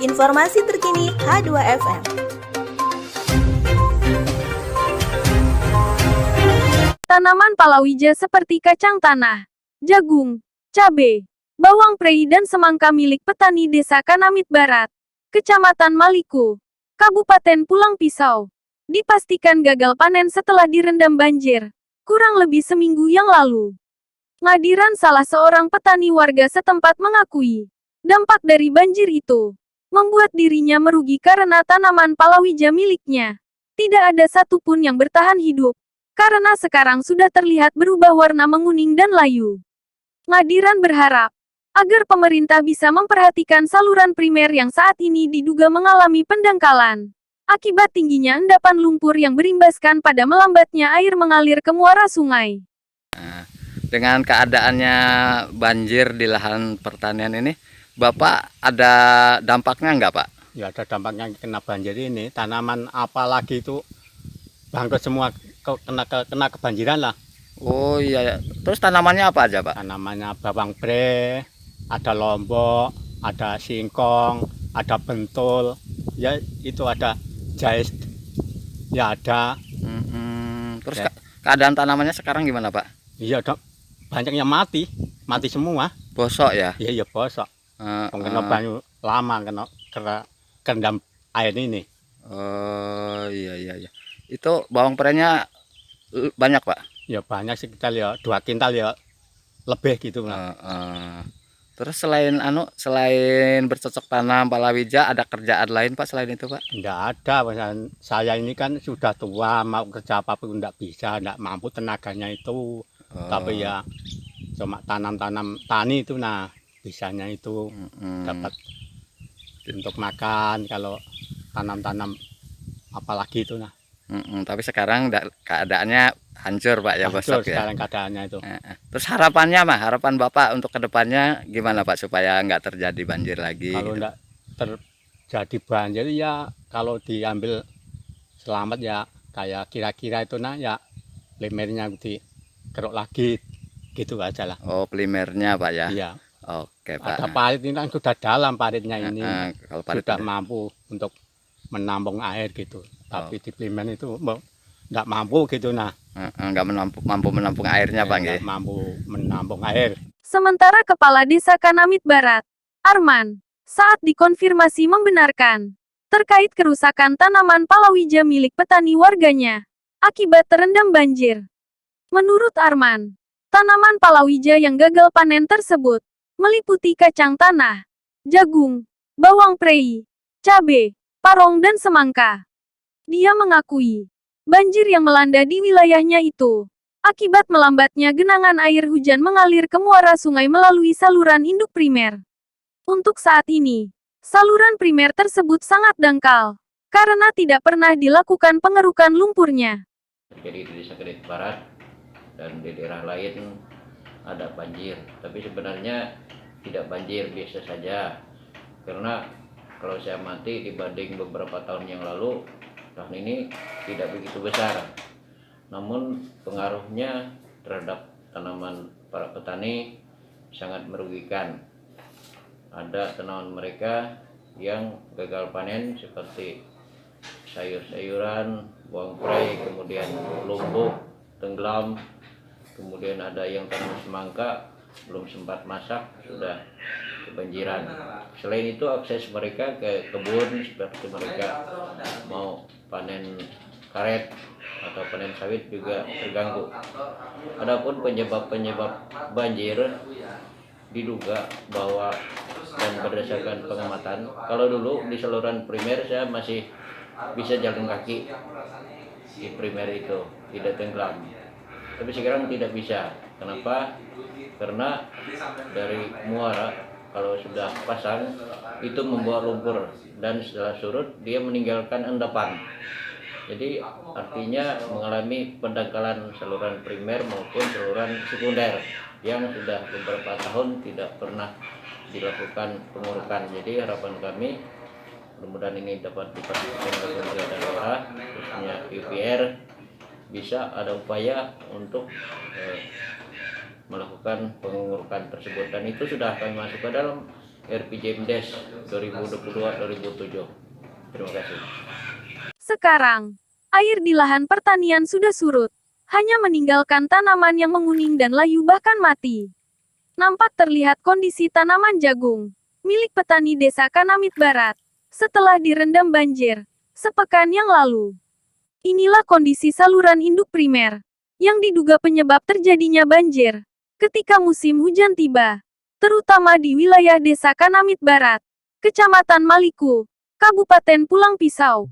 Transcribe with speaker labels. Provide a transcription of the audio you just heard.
Speaker 1: Informasi terkini H2FM.
Speaker 2: Tanaman palawija seperti kacang tanah, jagung, cabai, bawang prei dan semangka milik petani Desa Kanamit Barat, Kecamatan Maliko, Kabupaten Pulang Pisau, dipastikan gagal panen setelah direndam banjir, kurang lebih seminggu yang lalu. Ngadiran, salah seorang petani warga setempat, mengakui, dampak dari banjir itu membuat dirinya merugi karena tanaman palawija miliknya tidak ada satupun yang bertahan hidup, karena sekarang sudah terlihat berubah warna menguning dan layu. Ngadiran berharap agar pemerintah bisa memperhatikan saluran primer yang saat ini diduga mengalami pendangkalan akibat tingginya endapan lumpur yang berimbaskan pada melambatnya air mengalir ke muara sungai.
Speaker 3: Dengan keadaannya banjir di lahan pertanian ini, Bapak ada dampaknya nggak, Pak?
Speaker 4: Ya, ada dampaknya kena banjir ini. Tanaman apalagi itu bangkrut semua, kena kebanjiran lah.
Speaker 3: Oh iya, terus tanamannya apa aja, Pak?
Speaker 4: Tanamannya bawang prei, ada lombok, ada singkong, ada bentul, ya itu ada jahe, ya ada.
Speaker 3: Terus
Speaker 4: Ya.
Speaker 3: Keadaan tanamannya sekarang gimana, Pak?
Speaker 4: Iya, banyak yang mati semua.
Speaker 3: Bosok ya?
Speaker 4: Iya, bosok. Kena banyu lama, kerendam air ini.
Speaker 3: Oh iya. Itu bawang prainya banyak, Pak?
Speaker 4: Ya banyak, sekitar ya 2 kintal ya lebih gitu lah.
Speaker 3: Terus selain bercocok tanam palawija, ada kerjaan lain, Pak, selain itu, Pak?
Speaker 4: Enggak ada, misalnya saya ini kan sudah tua, mau kerja apapun enggak bisa, enggak mampu tenaganya itu. Tapi ya cuma tanam-tanam tani itu, nah bisanya itu dapat untuk makan, kalau tanam-tanam apalagi itu nah.
Speaker 3: Tapi sekarang keadaannya hancur, Pak, ya,
Speaker 4: Hancur
Speaker 3: bosok ya.
Speaker 4: sekarang keadaannya itu.
Speaker 3: Terus harapan Bapak untuk kedepannya gimana, Pak, supaya nggak terjadi banjir lagi?
Speaker 4: Kalau
Speaker 3: Gitu.
Speaker 4: enggak terjadi banjir ya, kalau diambil selamat ya kayak kira-kira itu nah, ya primernya dikeruk lagi gitu aja lah.
Speaker 3: Oh, primernya, Pak, ya?
Speaker 4: Iya.
Speaker 3: Oke, Pak.
Speaker 4: Ada parit ini kan sudah dalam paritnya ini.
Speaker 3: Kalau parit
Speaker 4: Sudah mampu untuk menampung air gitu. Tapi di primer itu enggak mampu gitu nah.
Speaker 3: nggak mampu menampung airnya, Pak, nggih?
Speaker 4: Enggak mampu menampung air.
Speaker 2: Sementara Kepala Desa Kanamit Barat, Arman, saat dikonfirmasi membenarkan terkait kerusakan tanaman palawija milik petani warganya akibat terendam banjir. Menurut Arman, tanaman palawija yang gagal panen tersebut meliputi kacang tanah, jagung, bawang prei, cabai, parong dan semangka. Dia mengakui, banjir yang melanda di wilayahnya itu akibat melambatnya genangan air hujan mengalir ke muara sungai melalui saluran induk primer. Untuk saat ini, saluran primer tersebut sangat dangkal karena tidak pernah dilakukan pengerukan lumpurnya.
Speaker 5: Jadi di Desa Kanamit Barat dan di daerah lain ada banjir, tapi sebenarnya tidak banjir, biasa saja. Karena kalau saya amati dibanding beberapa tahun yang lalu, tahun ini tidak begitu besar. Namun pengaruhnya terhadap tanaman para petani sangat merugikan. Ada tanaman mereka yang gagal panen seperti sayur-sayuran, bawang prei, kemudian lumbuk, tenggelam, kemudian ada yang tanam semangka belum sempat masak sudah kebanjiran. Selain itu akses mereka ke kebun seperti mereka mau panen karet atau panen sawit juga terganggu. Adapun penyebab banjir diduga bahwa dan berdasarkan pengamatan, kalau dulu di saluran primer saya masih bisa jalan kaki di primer itu, tidak tenggelam. Tapi sekarang tidak bisa. Kenapa? Karena dari muara kalau sudah pasang itu membawa lumpur dan setelah surut dia meninggalkan endapan. Jadi artinya mengalami pendangkalan saluran primer maupun saluran sekunder yang sudah beberapa tahun tidak pernah dilakukan pengurukan. Jadi harapan kami mudah-mudahan ini dapat dipastikan oleh pemerintah daerah khususnya UPR bisa ada upaya untuk melakukan pengurukan tersebut, dan itu sudah kami masuk ke dalam RPJMDes 2022-2007. Terima kasih.
Speaker 2: Sekarang, air di lahan pertanian sudah surut, hanya meninggalkan tanaman yang menguning dan layu bahkan mati. Nampak terlihat kondisi tanaman jagung milik petani desa Kanamit Barat setelah direndam banjir sepekan yang lalu. Inilah kondisi saluran induk primer yang diduga penyebab terjadinya banjir ketika musim hujan tiba, terutama di wilayah desa Kanamit Barat, Kecamatan Maliku, Kabupaten Pulang Pisau.